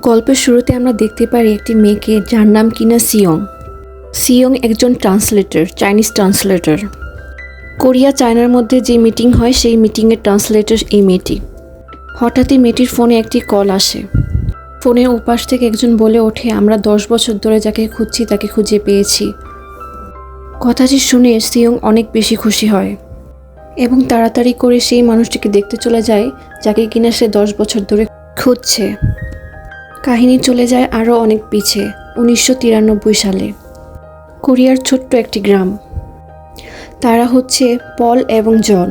গল্পের শুরুতে আমরা দেখতে পারি একটি মেয়েকে যার নাম কিনা সিয়ং। সিয়ং একজন ট্রান্সলেটর, চাইনিজ ট্রান্সলেটর। কোরিয়া চায়নার মধ্যে যে মিটিং হয় সেই মিটিংয়ের ট্রান্সলেটর এই মেয়েটি। হঠাৎই মেয়েটির ফোনে একটি কল আসে। ফোনের ওপাশ থেকে একজন বলে ওঠে, আমরা 10 বছর ধরে যাকে খুঁজছি তাকে খুঁজে পেয়েছি। কথাটি শুনে সিয়ং অনেক বেশি খুশি হয় এবং তাড়াতাড়ি করে সেই মানুষটিকে দেখতে চলে যায় যাকে কিনা সে 10 বছর ধরে খুঁজছে। কাহিনী চলে যায় আরও অনেক পিছে, 1993 সালে। কোরিয়ার ছোট্ট একটি গ্রাম। তারা হচ্ছে পল এবং জন।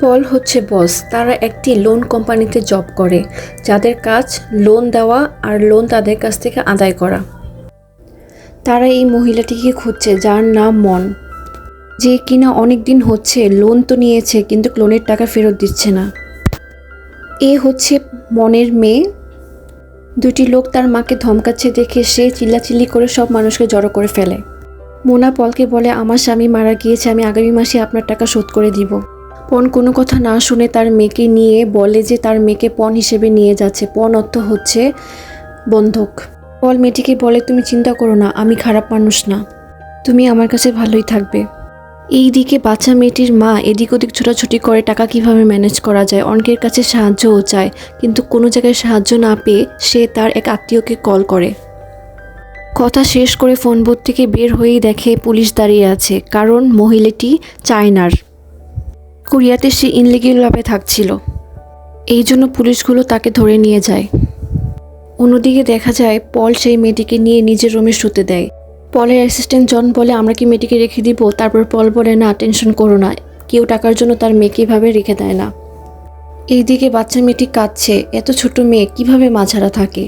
পল হচ্ছে বস। তারা একটি লোন কোম্পানিতে জব করে, যাদের কাজ লোন দেওয়া আর লোন তাদের কাছ থেকে আদায় করা। তারা এই মহিলাটিকে খুঁজছে যার নাম মন, যে কিনা অনেক দিন হচ্ছে লোন তো নিয়েছে কিন্তু লোনের টাকা ফেরত দিচ্ছে না। এ হচ্ছে মনের মেয়ে। দুটি লোক তার মাকে ধমকাচ্ছে দেখে সে চিল্লাচিল্লি করে সব মানুষকে জড়ো করে ফেলে। মোনা পলকে বলে, আমার স্বামী মারা গিয়েছে, আমি আগামী মাসে আপনার টাকা শোধ করে দিব। পন কোনো কথা না শুনে তার মেয়েকে নিয়ে বলে যে তার মেয়েকে পণ হিসেবে নিয়ে যাচ্ছে। পণ অর্থ হচ্ছে বন্ধক। পল মেয়েটিকে বলে, তুমি চিন্তা করো না, আমি খারাপ মানুষ না, তুমি আমার কাছে ভালোই থাকবে। এই দিকে বাচ্চা মেয়েটির মা এদিক ওদিক ছোটাছুটি করে টাকা কিভাবে ম্যানেজ করা যায়, অনেকের কাছে সাহায্যও চায়, কিন্তু কোনো জায়গায় সাহায্য না পেয়ে সে তার এক আত্মীয়কে কল করে। কথা শেষ করে ফোন বুথ থেকে বের হয়েই দেখে পুলিশ দাঁড়িয়ে আছে, কারণ মহিলাটি চায়নার। কোরিয়াতে সে ইনলিগালভাবে থাকছিল, এই জন্য পুলিশগুলো তাকে ধরে নিয়ে যায়। অন্যদিকে দেখা যায় পল সেই মেয়েটিকে নিয়ে নিজের রুমে শুতে দেয়। পলের অ্যাসিস্ট্যান্ট জন বলে, আমরা কি মেয়েটিকে রেখে দিব? তারপর পল বলে, না, টেনশন করো না, কেউ টাকার জন্য তার মেয়েকে এভাবে রেখে দেয় না। এইদিকে বাচ্চা মেয়েটি কাঁদছে, এত ছোট মেয়ে কিভাবে মাঝারা থাকে।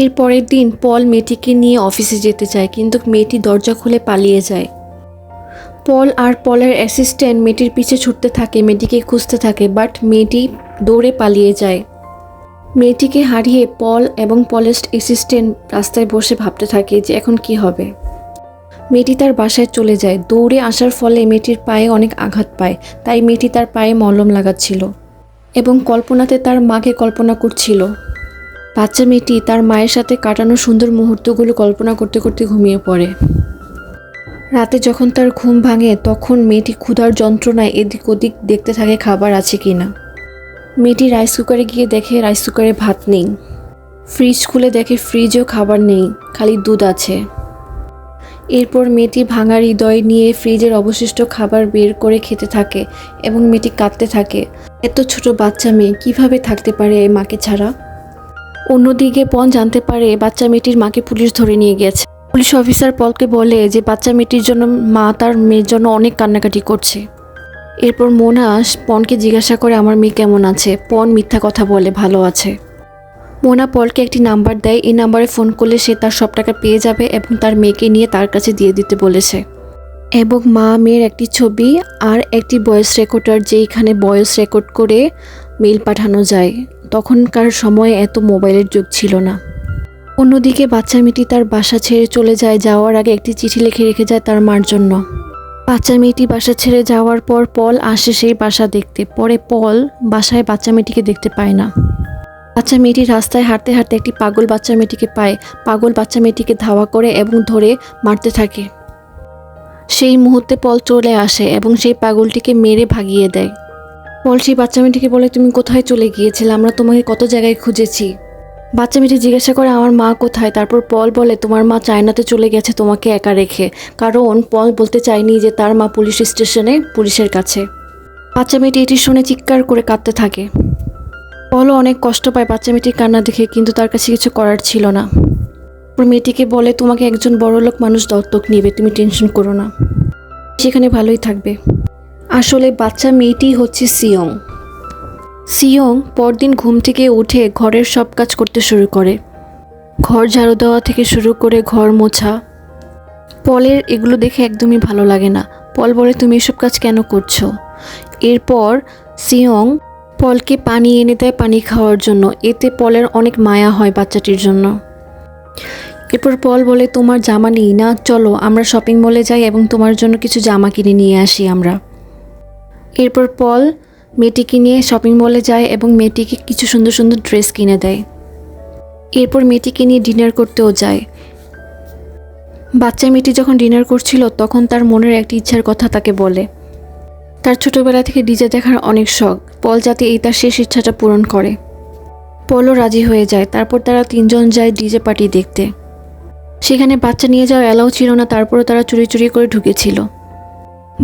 এর পরের দিন পল মেয়েটিকে নিয়ে অফিসে যেতে চায়, কিন্তু মেয়েটি দরজা খুলে পালিয়ে যায়। পল আর পলের অ্যাসিস্ট্যান্ট মেয়েটির পিছে ছুটতে থাকে, মেয়েটিকে খুঁজতে থাকে, বাট মেয়েটি দৌড়ে পালিয়ে যায়। মেয়েটিকে হারিয়ে পল এবং পলের অ্যাসিস্ট্যান্ট রাস্তায় বসে ভাবতে থাকে যে এখন কি হবে। মেয়েটি তার বাসায় চলে যায়। দৌড়ে আসার ফলে মেয়েটির পায়ে অনেক আঘাত পায়, তাই মেয়েটি তার পায়ে মলম লাগাচ্ছিল এবং কল্পনাতে তার মাকে কল্পনা করছিল। বাচ্চা মেয়েটি তার মায়ের সাথে কাটানো সুন্দর মুহূর্তগুলো কল্পনা করতে করতে ঘুমিয়ে পড়ে। রাতে যখন তার ঘুম ভাঙে তখন মেয়েটি ক্ষুধার যন্ত্রণায় এদিক ওদিক দেখতে থাকে খাবার আছে কিনা। মেয়েটি রাইস কুকারে গিয়ে দেখে রাইস কুকারে ভাত নেই। ফ্রিজ খুলে দেখে ফ্রিজেও খাবার নেই, খালি দুধ আছে। এরপর মেয়েটি ভাঙা হৃদয় নিয়ে ফ্রিজের অবশিষ্ট খাবার বের করে খেতে থাকে এবং মেয়েটি কাঁদতে থাকে। এত ছোট বাচ্চা মেয়ে কিভাবে থাকতে পারে এই মাকে ছাড়া। অন্যদিকে পন জানতে পারে বাচ্চা মেয়েটির মাকে পুলিশ ধরে নিয়ে গেছে। পুলিশ অফিসার পলকে বলে যে বাচ্চা মেয়েটির জন্য মা তার মেয়ের জন্য অনেক কান্নাকাটি করছে। এরপর মোনা পনকে জিজ্ঞাসা করে, আমার মেয়ে কেমন আছে? পন মিথ্যা কথা বলে, ভালো আছে। মোনা পলকে একটি নাম্বার দেয়, এই নাম্বারে ফোন করলে সে তার সব টাকা পেয়ে যাবে এবং তার মেয়েকে নিয়ে তার কাছে দিয়ে দিতে বলেছে। এবং মা মেয়ের একটি ছবি আর একটি ভয়েস রেকর্ডার, যেইখানে ভয়েস রেকর্ড করে মেইল পাঠানো যায়। তখনকার সময়ে এত মোবাইলের যুগ ছিল না। অন্যদিকে বাচ্চা মেয়েটি তার বাসা ছেড়ে চলে যায়, যাওয়ার আগে একটি চিঠি লিখে রেখে যায় তার মার জন্য। বাচ্চা মেয়েটি বাসা ছেড়ে যাওয়ার পর পল আসে সেই বাসা দেখতে। পরে পল বাসায় বাচ্চা মেয়েটিকে দেখতে পায় না। বাচ্চা মেয়েটি রাস্তায় হাঁটতে হাঁটতে একটি পাগল বাচ্চা মেয়েটিকে পায়। পাগল বাচ্চা মেয়েটিকে ধাওয়া করে এবং ধরে মারতে থাকে। সেই মুহূর্তে পল চলে আসে এবং সেই পাগলটিকে মেরে ভাগিয়ে দেয়। পল সেই বাচ্চা মেয়েটিকে বলে, তুমি কোথায় চলে গিয়েছিলে? আমরা তোমাকে কত জায়গায় খুঁজেছি। বাচ্চা মেয়েটি জিজ্ঞাসা করে, আমার মা কোথায়? তারপর পল বলে, তোমার মা চায়নাতে চলে গেছে তোমাকে একা রেখে। কারণ পল বলতে চায়নি যে তার মা পুলিশ স্টেশনে পুলিশের কাছে। বাচ্চা মেয়েটি এটি শুনে চিৎকার করে কাঁদতে থাকে। পলও অনেক কষ্ট পায় বাচ্চা মেয়েটির কান্না দেখে, কিন্তু তার কাছে কিছু করার ছিল না। মেয়েটিকে বলে, তোমাকে একজন বড়লোক মানুষ দত্তক নেবে, তুমি টেনশন করো না, সেখানে ভালোই থাকবে। আসলে বাচ্চা মেয়েটি হচ্ছে সিয়ং। সিয়ং পরদিন ঘুম থেকে উঠে ঘরের সব কাজ করতে শুরু করে। ঘর ঝাড়ু দেওয়া থেকে শুরু করে ঘর মোছা। পলের এগুলো দেখে একদমই ভালো লাগে না। পল বলে, তুমি এসব কাজ কেন করছো? এরপর সিয়ং পলকে পানি এনে দেয় পানি খাওয়ার জন্য। এতে পলের অনেক মায়া হয় বাচ্চাটির জন্য। এরপর পল বলে, তোমার জামা নেই না, চলো আমরা শপিং মলে যাই এবং তোমার জন্য কিছু জামা কিনে নিয়ে আসি আমরা। এরপর পল মেয়েটিকে নিয়ে শপিং মলে যায় এবং মেয়েটিকে কিছু সুন্দর সুন্দর ড্রেস কিনে দেয়। এরপর মেয়েটিকে নিয়ে ডিনার করতেও যায়। বাচ্চা মেয়েটি যখন ডিনার করছিল তখন তার মনের একটি ইচ্ছার কথা তাকে বলে। তার ছোটবেলা থেকে ডিজে দেখার অনেক শখ, পল যাতে এই তার শেষ ইচ্ছাটা পূরণ করে। পলও রাজি হয়ে যায়। তারপর তারা তিনজন যায় ডিজে পার্টি দেখতে। সেখানে বাচ্চা নিয়ে যাওয়া অ্যালাউ ছিল না, তারপরও তারা চুরি চুরি করে ঢুকেছিল।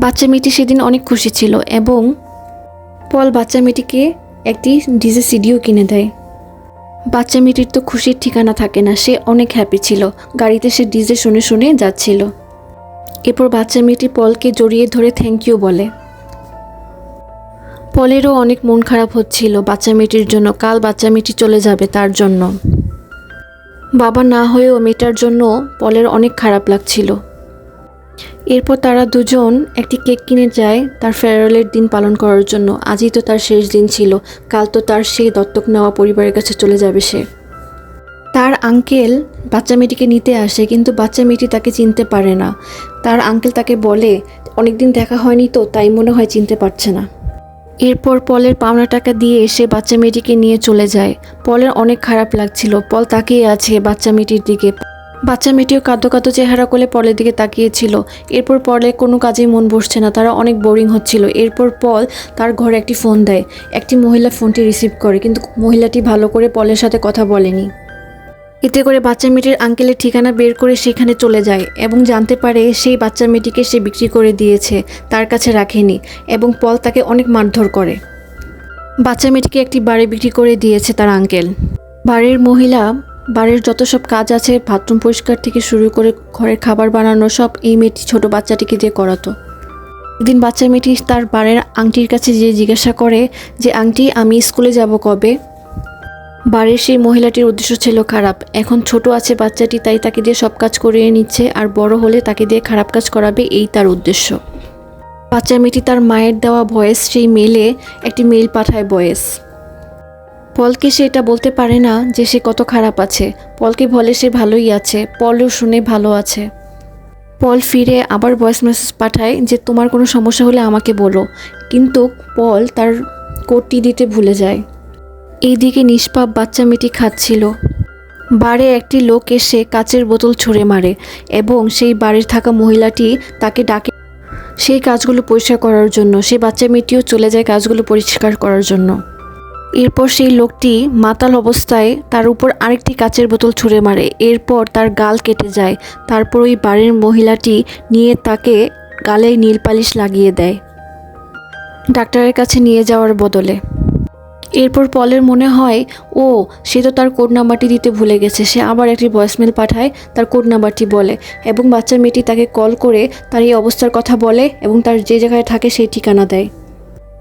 বাচ্চা মেয়েটি সেদিন অনেক খুশি ছিল এবং পল বাচ্চা মেয়েটিকে একটি ডিজে সিডিও কিনে দেয়। বাচ্চা মেয়েটির তো খুশির ঠিকানা থাকে না, সে অনেক হ্যাপি ছিল। গাড়িতে সে ডিজে শুনে শুনে যাচ্ছিল। এরপর বাচ্চা মেয়েটি পলকে জড়িয়ে ধরে থ্যাংক ইউ বলে। পলেরও অনেক মন খারাপ হচ্ছিল বাচ্চা মেয়েটির জন্য, কাল বাচ্চা মেয়েটি চলে যাবে তার জন্য। বাবা না হয়েও মেয়েটার জন্য পলের অনেক খারাপ লাগছিল। এরপর তারা দুজন একটি কেক কিনে যায় তার ফেয়ারওয়েলের দিন পালন করার জন্য। আজই তো তার শেষ দিন ছিল, কাল তো তার সেই দত্তক নেওয়া পরিবারের কাছে চলে যাবে সে। তার আঙ্কেল বাচ্চা মেয়েটিকে নিতে আসে, কিন্তু বাচ্চা মেয়েটি তাকে চিনতে পারে না। তার আঙ্কেল তাকে বলে অনেকদিন দেখা হয়নি তো, তাই মনে হয় চিনতে পারছে না। এরপর পলের পাওনা টাকা দিয়ে সে বাচ্চা মেয়েটিকে নিয়ে চলে যায়। পলের অনেক খারাপ লাগছিল। পল তাকিয়ে আছে বাচ্চা মেয়েটির দিকে। বাচ্চা মেয়েটিও কাঁদো কাঁদো চেহারা করে পলের দিকে তাকিয়েছিল। এরপর পলে কোনো কাজেই মন বসছে না, তারা অনেক বোরিং হচ্ছিল। এরপর পল তার ঘরে একটি ফোন দেয়। একটি মহিলা ফোনটি রিসিভ করে, কিন্তু মহিলাটি ভালো করে পলের সাথে কথা বলেনি। এতে করে বাচ্চা মেয়েটির আঙ্কেলের ঠিকানা বের করে সেখানে চলে যায় এবং জানতে পারে সেই বাচ্চা মেয়েটিকে সে বিক্রি করে দিয়েছে, তার কাছে রাখেনি এবং পল তাকে অনেক মারধর করে। বাচ্চা মেয়েটিকে একটি বাড়ি বিক্রি করে দিয়েছে তার আঙ্কেল। বাড়ির মহিলা বাড়ির যত সব কাজ আছে, বাথরুম পরিষ্কার থেকে শুরু করে ঘরের খাবার বানানো, সব এই মেয়েটি ছোট বাচ্চাটিকে দিয়ে করাতো। একদিন বাচ্চা মেয়েটি তার বাড়ির আংটির কাছে যেয়ে জিজ্ঞাসা করে যে আংটি, আমি স্কুলে যাব কবে? বাড়ির সেই মহিলাটির উদ্দেশ্য ছিল খারাপ। এখন ছোট আছে বাচ্চাটি, তাই তাকে দিয়ে সব কাজ করিয়ে নিচ্ছে, আর বড় হলে তাকে দিয়ে খারাপ কাজ করাবে, এই তার উদ্দেশ্য। বাচ্চা মেয়েটি তার মায়ের দেওয়া ভয়েস সেই মেলে একটি মেইল পাঠায় ভয়েস। পলকে সে এটা বলতে পারে না যে সে কত খারাপ আছে। পলকে বলে সে ভালোই আছে। পলও শুনে ভালো আছে। পল ফিরে আবার ভয়েস মেসেজ পাঠায় যে তোমার কোনো সমস্যা হলে আমাকে বলো, কিন্তু পল তার কোডটি দিতে ভুলে যায়। এইদিকে নিষ্পাপ বাচ্চা মেয়েটি খাচ্ছিল। বারে একটি লোক এসে কাচের বোতল ছুঁড়ে মারে এবং সেই বাড়ির থাকা মহিলাটি তাকে ডাকে সেই কাজগুলো পরিষ্কার করার জন্য। সেই বাচ্চা মেয়েটিও চলে যায় কাজগুলো পরিষ্কার করার জন্য। এরপর সেই লোকটি মাতাল অবস্থায় তার উপর আরেকটি কাচের বোতল ছুঁড়ে মারে। এরপর তার গাল কেটে যায়। তারপর ওই বাড়ির মহিলাটি নিয়ে তাকে গালে নীল পালিশ লাগিয়ে দেয় ডাক্তারের কাছে নিয়ে যাওয়ার বদলে। এরপর পলের মনে হয় সে তো তার কোড নাম্বারটি দিতে ভুলে গেছে। সে আবার একটি ভয়েসমেল পাঠায়, তার কোড নাম্বারটি বলে এবং বাচ্চা মেয়েটি তাকে কল করে তার এই অবস্থার কথা বলে এবং তার যে জায়গায় থাকে সেই ঠিকানা দেয়।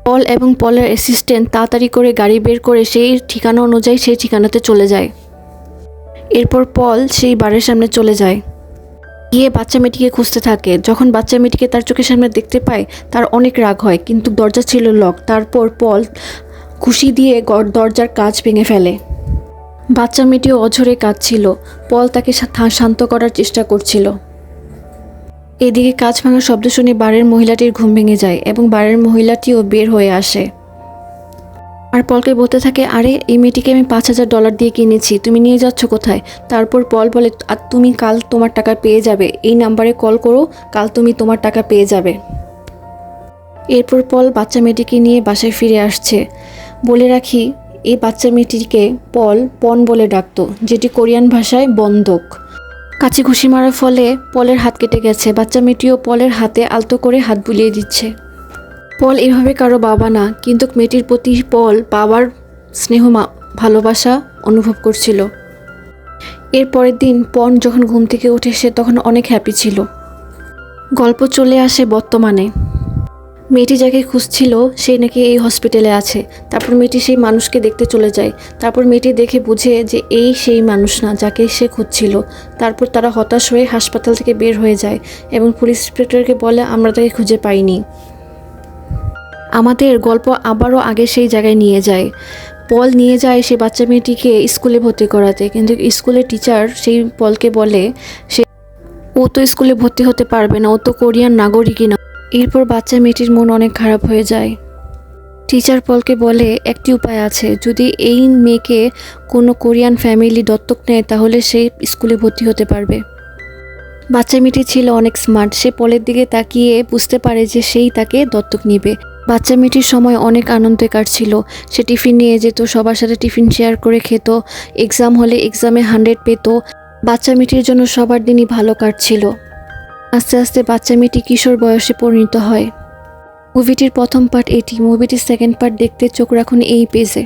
পল এবং পলের অ্যাসিস্ট্যান্ট তাড়াতাড়ি করে গাড়ি বের করে সেই ঠিকানা অনুযায়ী সেই ঠিকানাতে চলে যায়। এরপর পল সেই বাড়ির সামনে চলে যায়, গিয়ে বাচ্চা মেয়েটিকে খুঁজতে থাকে। যখন বাচ্চা মেয়েটিকে তার চোখের সামনে দেখতে পায় তার অনেক রাগ হয়, কিন্তু দরজা ছিল লক। তারপর পল খুশি দিয়ে দরজার কাঁচ ভেঙে ফেলে। বাচ্চা মেয়েটিও অঝরে কাঁদছিল। পল তাকে শান্ত করার চেষ্টা করছিল। এদিকে কাঁচ ভাঙার শব্দ শুনে বাড়ির মহিলাটির ঘুম ভেঙে যায় এবং বাড়ির মহিলাটিও বের হয়ে আসে আর পলকে বলতে থাকে, আরে এই মেয়েটিকে আমি $5000 দিয়ে কিনেছি, তুমি নিয়ে যাচ্ছ কোথায়? তারপর পল বলে, আর তুমি কাল তোমার টাকা পেয়ে যাবে, এই নাম্বারে কল করো, কাল তুমি তোমার টাকা পেয়ে যাবে। এরপর পল বাচ্চা মেয়েটিকে নিয়ে বাসায় ফিরে আসছে। বলে রাখি, এই বাচ্চা মেয়েটিকে পল পন বলে ডাকত, যেটি কোরিয়ান ভাষায় বন্ধক। কাছে ঘুষি মারার ফলে পলের হাত কেটে গেছে। বাচ্চা মেয়েটিও পলের হাতে আলতো করে হাত বুলিয়ে দিচ্ছে। পল এভাবে কারো বাবা না, কিন্তু মেয়েটির প্রতি পল বাবার স্নেহ ভালোবাসা অনুভব করছিল। এর পরের দিন পন যখন ঘুম থেকে উঠে সে তখন অনেক হ্যাপি ছিল। গল্প চলে আসে বর্তমানে। মেয়েটি যাকে খুঁজছিল সে নাকি এই হসপিটালে আছে। তারপর মেয়েটি সেই মানুষকে দেখতে চলে যায়। তারপর মেয়েটি দেখে বুঝে যে এই সেই মানুষ না যাকে সে খুঁজছিল। তারপর তারা হতাশ হয়ে হাসপাতাল থেকে বের হয়ে যায় এবং পুলিশ ইন্সপেক্টরকে বলে আমরা তাকে খুঁজে পাইনি। আমাদের গল্প আবারও আগে সেই জায়গায় নিয়ে যায়। পল নিয়ে যায় সে বাচ্চা মেয়েটিকে স্কুলে ভর্তি করাতে, কিন্তু স্কুলের টিচার সেই পলকে বলে ও তো স্কুলে ভর্তি হতে পারবে না, ও তো কোরিয়ান নাগরিকই না। এরপর বাচ্চা মেয়েটির মন অনেক খারাপ হয়ে যায়। টিচার পলকে বলে একটি উপায় আছে, যদি এই মেয়েকে কোনো কোরিয়ান ফ্যামিলি দত্তক নেয় তাহলে সে স্কুলে ভর্তি হতে পারবে। বাচ্চা মেয়েটি ছিল অনেক স্মার্ট, সে পলের দিকে তাকিয়ে বুঝতে পারে যে সেই তাকে দত্তক নেবে। বাচ্চা মেয়েটির সময় অনেক আনন্দে কাটছিল। সে টিফিন নিয়ে যেত, সবার সাথে টিফিন শেয়ার করে খেত, এক্সাম হলে এক্সামে 100 পেত। বাচ্চা মেয়েটির জন্য সবার দিনই ভালো কাটছিল। আস্তে আস্তে বাচ্চা মেয়েটি কিশোর বয়সে পরিণত হয়। মুভিটির প্রথম পার্ট এটি, মুভিটির সেকেন্ড পার্ট দেখতে চোখ রাখুন এই পেজে।